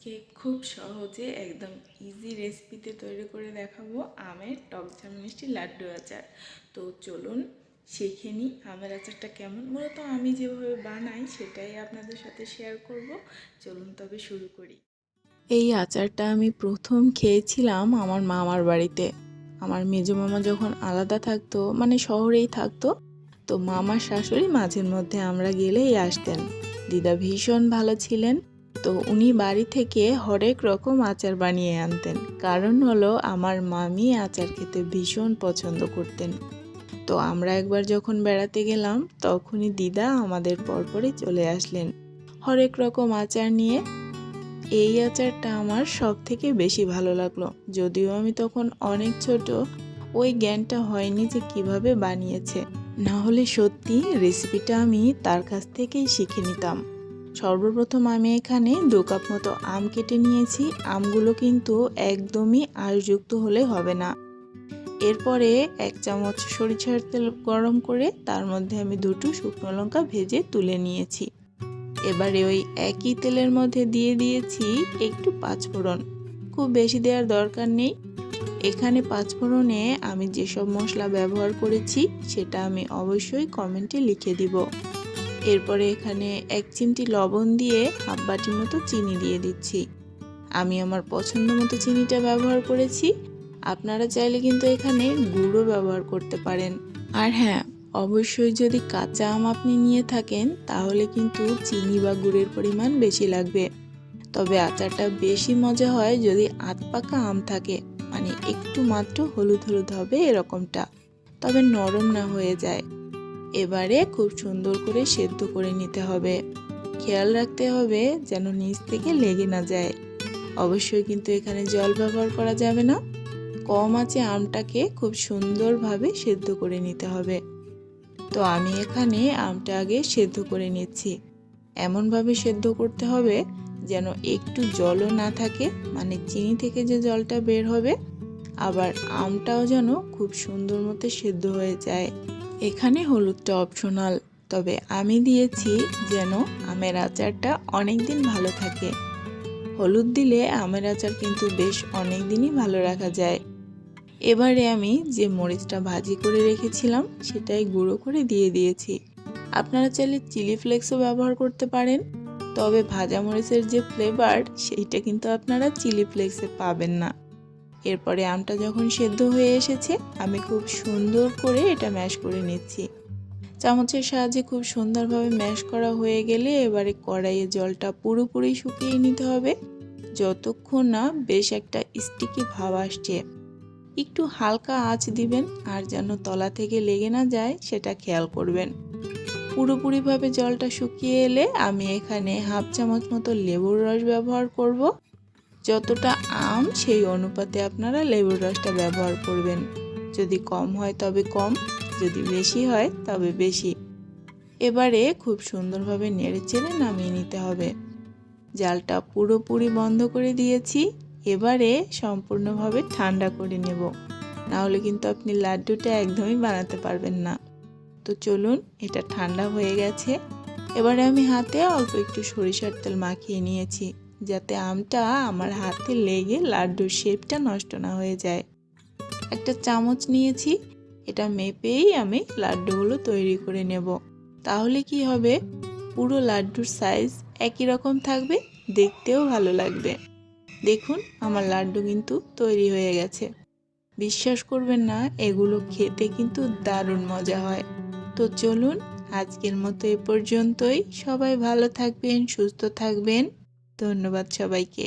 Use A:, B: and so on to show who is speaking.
A: আজকে খুব সহজে একদম ইজি রেসিপিতে তৈরি করে দেখাবো আমের টক ঝাল মিষ্টি লাড্ডু আচার। তো চলুন শিখে নিই আমের আচারটা কেমন। মূলত আমি যেভাবে বানাই সেটাই আপনাদের সাথে শেয়ার করব। চলুন তবে শুরু করি। এই আচারটা আমি প্রথম খেয়েছিলাম আমার মামার বাড়িতে। আমার মেজো মামা যখন আলাদা থাকতো, মানে শহরেই থাকতো, তো মামার শাশুড়ি মাঝে মধ্যে আমরা গেলেই আসতেন। দিদা ভীষণ ভালো ছিলেন। তো উনি বাড়ি থেকে হরেক রকম আচার বানিয়ে আনতেন। কারণ হলো আমার মামি আচার খেতে ভীষণ পছন্দ করতেন। তো আমরা একবার যখন বেড়াতে গেলাম তখনই দিদা আমাদের পরপরই চলে আসলেন হরেক রকম আচার নিয়ে। এই আচারটা আমার সব থেকে বেশি ভালো লাগলো। যদিও আমি তখন অনেক ছোট, ওই জ্ঞানটা হয়নি যে কিভাবে বানিয়েছে। না হলে সত্যি রেসিপিটা আমি তার কাছ থেকেই শিখে নিতাম। সর্বপ্রথম আমি এখানে 2 কাপ মতো আম কেটে নিয়েছি। আমগুলো কিন্তু একদমই আঁশযুক্ত হলে হবে না। এরপরে 1 চামচ সরিষার তেল গরম করে তার মধ্যে আমি 2টো শুকনো লঙ্কা ভেজে তুলে নিয়েছি। এবারে ওই একই তেলের মধ্যে দিয়ে দিয়েছি একটু পাঁচফোড়ন। খুব বেশি দেওয়ার দরকার নেই। এখানে পাঁচফোড়নে আমি যেসব মশলা ব্যবহার করেছি সেটা আমি অবশ্যই কমেন্টে লিখে দিব। এরপরে এখানে 1 চিমটি লবণ দিয়ে হাফ বাটির মতো চিনি দিয়ে দিচ্ছি। আমি আমার পছন্দ মতো চিনিটা ব্যবহার করেছি। আপনারা চাইলে কিন্তু এখানে গুড়ও ব্যবহার করতে পারেন। আর হ্যাঁ, অবশ্যই যদি কাঁচা আম আপনি নিয়ে থাকেন তাহলে কিন্তু চিনি বা গুড়ের পরিমাণ বেশি লাগবে। তবে আচারটা বেশি মজা হয় যদি আধপাকা আম থাকে, মানে একটু মাত্র হলুদ হলুদ হবে এরকমটা, তবে নরম না হয়ে যায়। এবারে খুব সুন্দর করে সেদ্ধ করে নিতে হবে। খেয়াল রাখতে হবে যেন নিচ থেকে লেগে না যায়। অবশ্যই কিন্তু এখানে জল ব্যবহার করা যাবে না। কম আঁচে আমটাকে খুব সুন্দরভাবে সেদ্ধ করে নিতে হবে। তো আমি এখানে আমটা আগে সেদ্ধ করে নিচ্ছি। এমনভাবে সেদ্ধ করতে হবে যেন একটু জলও না থাকে, মানে চিনি থেকে যে জলটা বের হবে, আবার আমটাও যেন খুব সুন্দর মতো সেদ্ধ হয়ে যায়। এখানে হলুদটা অপশনাল, তবে আমি দিয়েছি যেন আমের আচারটা অনেক দিন ভালো থাকে। হলুদ দিলে আমের আচার কিন্তু বেশ অনেক দিনই ভালো রাখা যায়। এবারে আমি যে মরিচটা ভাজি করে রেখেছিলাম সেটাই গুঁড়ো করে দিয়ে দিয়েছি। আপনারা চাইলে চিলি ফ্লেক্সও ব্যবহার করতে পারেন, তবে ভাজা মরিচের যে ফ্লেভার সেইটা কিন্তু আপনারা চিলি ফ্লেক্সে পাবেন না। এরপরে আমটা যখন সেদ্ধ হয়ে এসেছে আমি খুব সুন্দর করে এটা ম্যাশ করে নিচ্ছি। চামচের সাহায্যে খুব সুন্দরভাবে ম্যাশ করা হয়ে গেলে এবারে কড়াইয়ে জলটা পুরোপুরি শুকিয়ে নিতে হবে, যতক্ষণ না বেশ একটা স্টিকি ভাব আসছে। একটু হালকা আঁচ দিবেন আর যেন তলা থেকে লেগে না যায় সেটা খেয়াল করবেন। পুরোপুরিভাবে জলটা শুকিয়ে এলে আমি এখানে হাফ চামচ মতো লেবুর রস ব্যবহার করব। যতটা আম সেই অনুপাতে আপনারা লেবুর রসটা ব্যবহার করবেন। যদি কম হয় তবে কম, যদি বেশি হয় তবে বেশি। এবারে খুব সুন্দরভাবে নেড়েচেড়ে নামিয়ে নিতে হবে। জালটা পুরোপুরি বন্ধ করে দিয়েছি। এবারে সম্পূর্ণভাবে ঠান্ডা করে নেব, নাহলে কিন্তু আপনি লাড্ডুটা একদমই বানাতে পারবেন না। তো চলুন, এটা ঠান্ডা হয়ে গেছে। এবারে আমি হাতে অল্প একটু সরিষার তেল মাখিয়ে নিয়েছি, যাতে আমটা আমার হাতে লেগে লাড্ডুর শেপটা নষ্ট না হয়ে যায়। একটা চামচ নিয়েছি, এটা মেপেই আমি লাড্ডুগুলো তৈরি করে নেব। তাহলে কি হবে, পুরো লাড্ডুর সাইজ একই রকম থাকবে, দেখতেও ভালো লাগবে। দেখুন আমার লাড্ডু কিন্তু তৈরি হয়ে গেছে। বিশ্বাস করবেন না, এগুলো খেতে কিন্তু দারুণ মজা হয়। তো চলুন আজকের মতো এ পর্যন্তই। সবাই ভালো থাকবেন, সুস্থ থাকবেন। ধন্যবাদ সবাইকে।